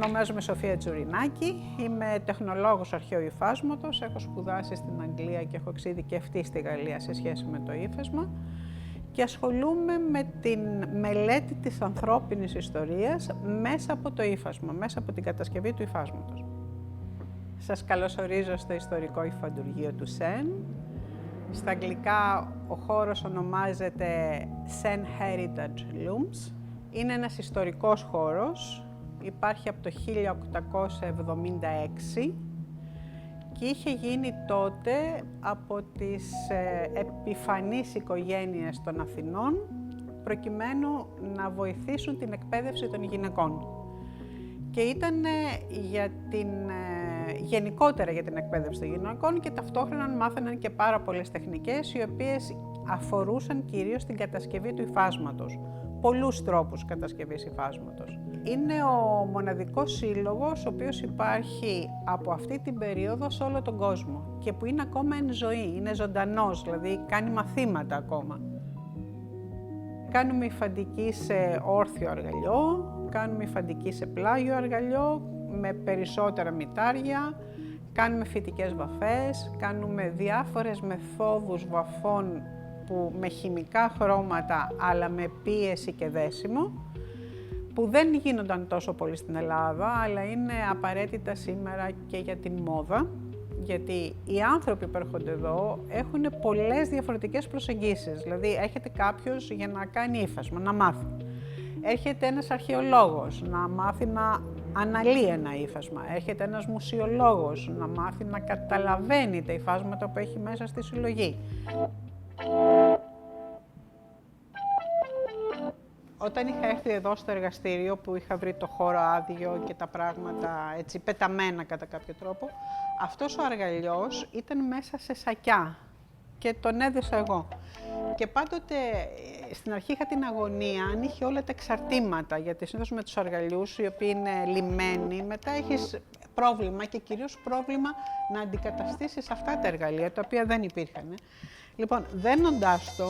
Ονομάζομαι Σοφία Τζουρινάκη, είμαι τεχνολόγος αρχαίου υφάσματος, έχω σπουδάσει στην Αγγλία και έχω εξειδικευτεί στη Γαλλία σε σχέση με το ύφασμα και ασχολούμαι με την μελέτη της ανθρώπινης ιστορίας μέσα από το ύφασμα, μέσα από την κατασκευή του υφάσματος. Σας καλωσορίζω στο ιστορικό υφαντουργείο του ΣΕΝ. Στα αγγλικά ο χώρος ονομάζεται Sen Heritage Looms. Είναι ένας ιστορικός χώρος. Υπάρχει από το 1876 και είχε γίνει τότε από τις επιφανείς οικογένειες των Αθηνών προκειμένου να βοηθήσουν την εκπαίδευση των γυναικών. Και ήταν γενικότερα για την εκπαίδευση των γυναικών και ταυτόχρονα μάθαιναν και πάρα πολλές τεχνικές οι οποίες αφορούσαν κυρίως την κατασκευή του υφάσματος. Πολλούς τρόπους κατασκευής υφάσματος. Είναι ο μοναδικός σύλλογος ο οποίος υπάρχει από αυτή την περίοδο σε όλο τον κόσμο και που είναι ακόμα εν ζωή, είναι ζωντανός, δηλαδή κάνει μαθήματα ακόμα. Κάνουμε υφαντική σε όρθιο αργαλιό, κάνουμε υφαντική σε πλάγιο αργαλιό με περισσότερα μητάρια, κάνουμε φυτικές βαφές, κάνουμε διάφορες μεθόδους βαφών με χημικά χρώματα αλλά με πίεση και δέσιμο, που δεν γίνονταν τόσο πολύ στην Ελλάδα, αλλά είναι απαραίτητα σήμερα και για την μόδα, γιατί οι άνθρωποι που έρχονται εδώ έχουν πολλές διαφορετικές προσεγγίσεις. Δηλαδή, έρχεται κάποιος για να κάνει ύφασμα, να μάθει. Έρχεται ένας αρχαιολόγος να μάθει να αναλύει ένα ύφασμα. Έρχεται ένας μουσιολόγος να μάθει να καταλαβαίνει τα υφάσματα που έχει μέσα στη συλλογή. Όταν είχα έρθει εδώ στο εργαστήριο που είχα βρει το χώρο άδειο και τα πράγματα έτσι πεταμένα κατά κάποιο τρόπο, αυτός ο αργαλιός ήταν μέσα σε σακιά και τον έδεσα εγώ. Και πάντοτε στην αρχή είχα την αγωνία αν είχε όλα τα εξαρτήματα, γιατί συνήθως με τους αργαλιούς οι οποίοι είναι λιμμένοι, μετά έχεις πρόβλημα και κυρίως πρόβλημα να αντικαταστήσεις αυτά τα εργαλεία, τα οποία δεν υπήρχαν. Λοιπόν, δένοντάς το,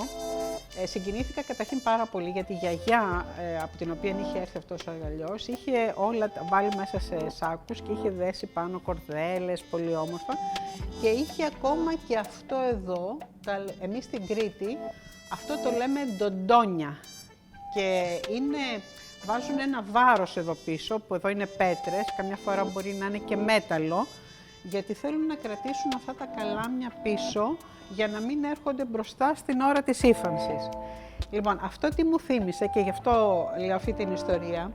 συγκινήθηκα καταρχήν πάρα πολύ, γιατί η γιαγιά από την οποία είχε έρθει αυτός ο αργαλιός είχε όλα βάλει μέσα σε σάκους και είχε δέσει πάνω κορδέλες, πολύ όμορφα, και είχε ακόμα και αυτό εδώ, εμείς στην Κρήτη, αυτό το λέμε ντοντόνια και βάζουν ένα βάρος εδώ πίσω, που εδώ είναι πέτρες, καμιά φορά μπορεί να είναι και μέταλλο, γιατί θέλουν να κρατήσουν αυτά τα καλάμια πίσω για να μην έρχονται μπροστά στην ώρα της ύφανσης. Λοιπόν, αυτό τι μου θύμισε και γι' αυτό λέω αυτή την ιστορία.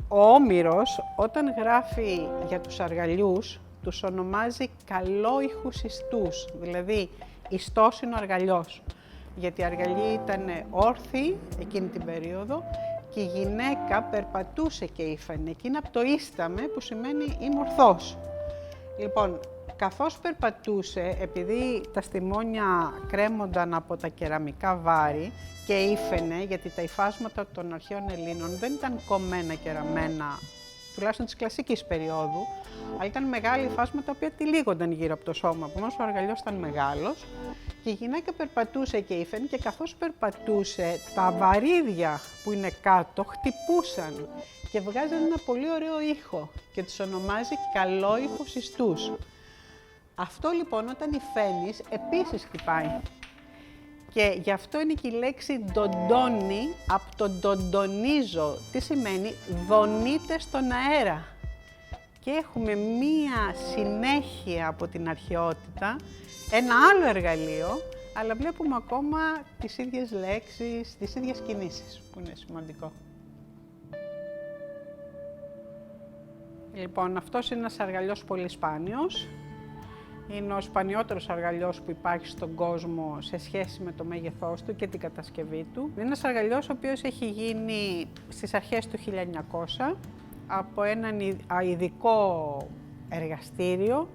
Ο Όμηρος, όταν γράφει για τους αργαλιούς, τους ονομάζει καλόηχους ιστούς, δηλαδή ιστός είναι ο αργαλιός. Γιατί οι αργαλιοί ήταν όρθιοι εκείνη την περίοδο και η γυναίκα περπατούσε και ύφανε. Και είναι από το ίσταμε που σημαίνει είμαι ορθός. Λοιπόν, καθώς περπατούσε, επειδή τα στιμόνια κρέμονταν από τα κεραμικά βάρη και ύφαινε, γιατί τα υφάσματα των αρχαίων Ελλήνων δεν ήταν κομμένα και ραμμένα, τουλάχιστον της κλασικής περίοδου, αλλά ήταν μεγάλα υφάσματα τα οποία τυλίγονταν γύρω από το σώμα, όμως ο αργαλιός ήταν μεγάλος και η γυναίκα περπατούσε και ύφαινε και καθώς περπατούσε, τα βαρύδια που είναι κάτω χτυπούσαν και βγάζαν ένα πολύ ωραίο ήχο και τους ονομάζει καλόηχους ιστούς. Αυτό λοιπόν όταν υφαίνεις επίσης χτυπάει. Και γι' αυτό είναι και η λέξη ντοντώνει από το ντοντονίζω. Τι σημαίνει? Δονείται στον αέρα. Και έχουμε μία συνέχεια από την αρχαιότητα, ένα άλλο εργαλείο, αλλά βλέπουμε ακόμα τις ίδιες λέξεις, τις ίδιες κινήσεις, που είναι σημαντικό. Λοιπόν, αυτός είναι ένας αργαλιός πολύ σπάνιος. Είναι ο σπανιότερος αργαλιός που υπάρχει στον κόσμο σε σχέση με το μέγεθός του και την κατασκευή του. Είναι ένας αργαλιός ο οποίος έχει γίνει στις αρχές του 1900 από έναν ειδικό εργαστήριο,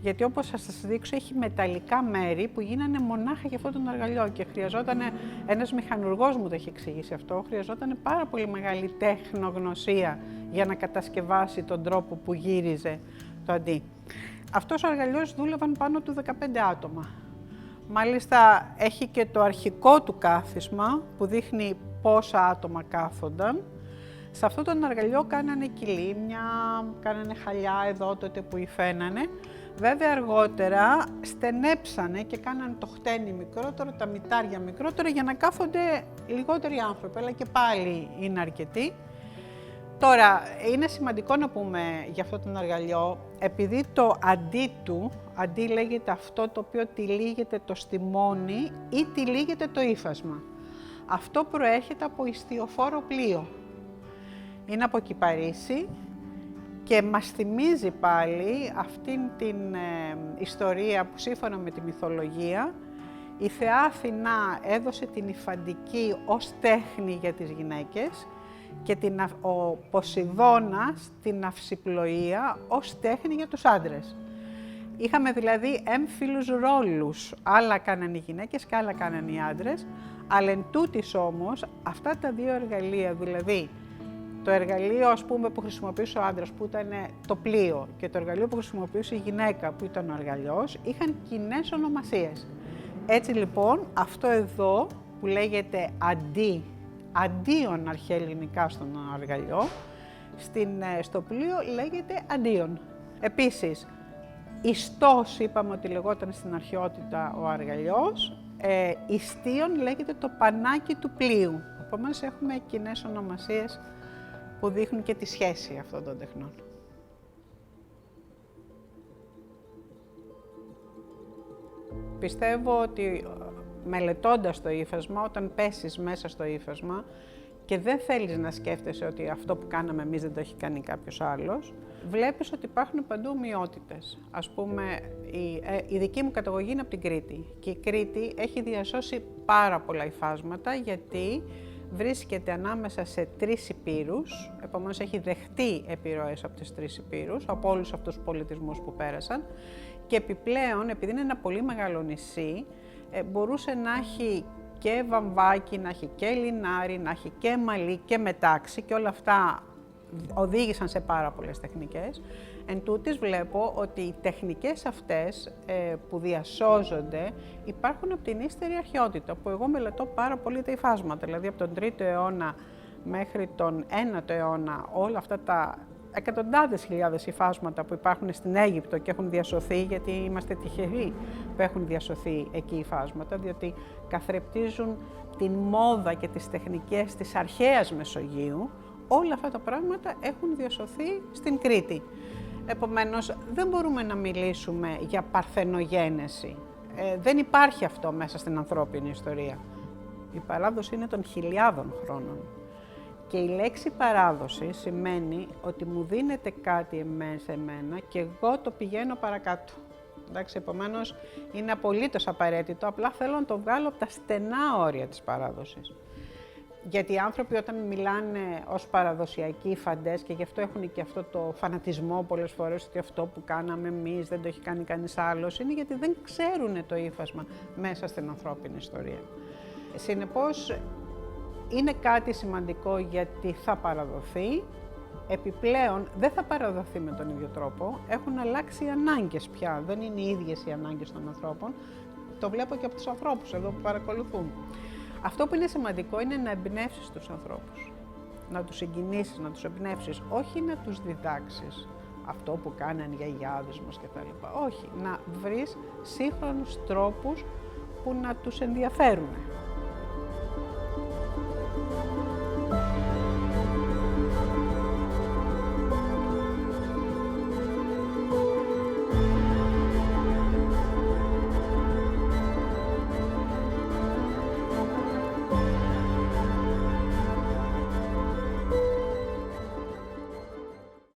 γιατί όπως θα σας δείξω έχει μεταλλικά μέρη που γίνανε μονάχα για αυτόν τον αργαλιό και χρειαζόταν, ένας μηχανουργός μου το έχει εξηγήσει αυτό, χρειαζόταν πάρα πολύ μεγάλη τεχνογνωσία για να κατασκευάσει τον τρόπο που γύριζε το αντί. Αυτός ο αργαλιός δούλευαν πάνω του 15 άτομα. Μάλιστα έχει και το αρχικό του κάθισμα που δείχνει πόσα άτομα κάθονταν. Σε αυτό τον αργαλιό κάνανε κυλίμια, κάνανε χαλιά εδώ τότε που υφαίνανε. Βέβαια αργότερα στενέψανε και κάνανε το χτένι μικρότερο, τα μυτάρια μικρότερα για να κάθονται λιγότεροι άνθρωποι, αλλά και πάλι είναι αρκετοί. Τώρα, είναι σημαντικό να πούμε για αυτό τον αργαλιό, επειδή το αντί του, αντί λέγεται αυτό το οποίο τυλίγεται το στιμόνι ή τυλίγεται το ύφασμα. Αυτό προέρχεται από ιστιοφόρο πλοίο. Είναι από Κυπαρίσι και μας θυμίζει πάλι αυτήν την ιστορία που σύμφωνα με τη μυθολογία η θεά Αθηνά έδωσε την υφαντική ως τέχνη για τις γυναίκες και ο Ποσειδώνας την αυσιπλοεία ως τέχνη για τους άντρες. Είχαμε δηλαδή έμφυλους ρόλους, άλλα κάνανε οι γυναίκες και άλλα κάνανε οι άντρες, αλλά εν τούτης όμως αυτά τα δύο εργαλεία, δηλαδή το εργαλείο ας πούμε που χρησιμοποιούσε ο άντρας που ήταν το πλοίο και το εργαλείο που χρησιμοποιούσε η γυναίκα που ήταν ο αργαλιός, είχαν κοινές ονομασίες. Έτσι λοιπόν αυτό εδώ που λέγεται αντίον αρχαία ελληνικά στον αργαλιό, στο πλοίο λέγεται αντίον. Επίσης, ιστός είπαμε ότι λεγόταν στην αρχαιότητα ο αργαλιός, ιστίον λέγεται το πανάκι του πλοίου. Επομένως έχουμε κοινές ονομασίες που δείχνουν και τη σχέση αυτών των τεχνών. Πιστεύω ότι μελετώντας το ύφασμα, όταν πέσεις μέσα στο ύφασμα και δεν θέλεις να σκέφτεσαι ότι αυτό που κάναμε εμείς δεν το έχει κάνει κάποιος άλλος, βλέπεις ότι υπάρχουν παντού ομοιότητες. Ας πούμε, η δική μου καταγωγή είναι από την Κρήτη και η Κρήτη έχει διασώσει πάρα πολλά υφάσματα γιατί βρίσκεται ανάμεσα σε 3 υπήρους, επομένως έχει δεχτεί επιρροές από τις 3 υπήρους, από όλους αυτούς τους πολιτισμούς που πέρασαν και επιπλέον, επειδή είναι ένα πολύ μεγάλο νησί, μπορούσε να έχει και βαμβάκι, να έχει και λινάρι, να έχει και μαλλί και μετάξι και όλα αυτά οδήγησαν σε πάρα πολλές τεχνικές. Εν τούτης βλέπω ότι οι τεχνικές αυτές που διασώζονται υπάρχουν από την ύστερη αρχαιότητα, που εγώ μελετώ πάρα πολύ τα υφάσματα, δηλαδή από τον 3ο αιώνα μέχρι τον 9ο αιώνα, όλα αυτά τα εκατοντάδες χιλιάδες υφάσματα που υπάρχουν στην Αίγυπτο και έχουν διασωθεί, γιατί είμαστε τυχεροί που έχουν διασωθεί εκεί υφάσματα, διότι καθρεπτίζουν την μόδα και τις τεχνικές της αρχαίας Μεσογείου, όλα αυτά τα πράγματα έχουν διασωθεί στην Κρήτη. Επομένως, δεν μπορούμε να μιλήσουμε για παρθενογένεση. Δεν υπάρχει αυτό μέσα στην ανθρώπινη ιστορία. Η παράδοση είναι των χιλιάδων χρόνων. Και η λέξη παράδοση σημαίνει ότι μου δίνεται κάτι σε εμένα και εγώ το πηγαίνω παρακάτω. Εντάξει, επομένως, είναι απολύτως απαραίτητο, απλά θέλω να το βγάλω από τα στενά όρια της παράδοσης. Γιατί οι άνθρωποι όταν μιλάνε ως παραδοσιακοί φαντές και γι' αυτό έχουν και αυτό το φανατισμό πολλές φορές ότι αυτό που κάναμε εμείς δεν το έχει κάνει κανείς άλλος, είναι γιατί δεν ξέρουν το ύφασμα μέσα στην ανθρώπινη ιστορία. Συνεπώς, είναι κάτι σημαντικό γιατί θα παραδοθεί, επιπλέον δεν θα παραδοθεί με τον ίδιο τρόπο, έχουν αλλάξει οι ανάγκες πια, δεν είναι οι ίδιες οι ανάγκες των ανθρώπων, το βλέπω και από τους ανθρώπους εδώ που παρακολουθούν. Αυτό που είναι σημαντικό είναι να εμπνεύσεις τους ανθρώπους, να τους συγκινήσεις, να τους εμπνεύσεις, όχι να τους διδάξεις αυτό που κάνανε οι γιαγιάδες μας κτλ. Όχι, να βρεις σύγχρονους τρόπους που να τους ενδιαφέρουν.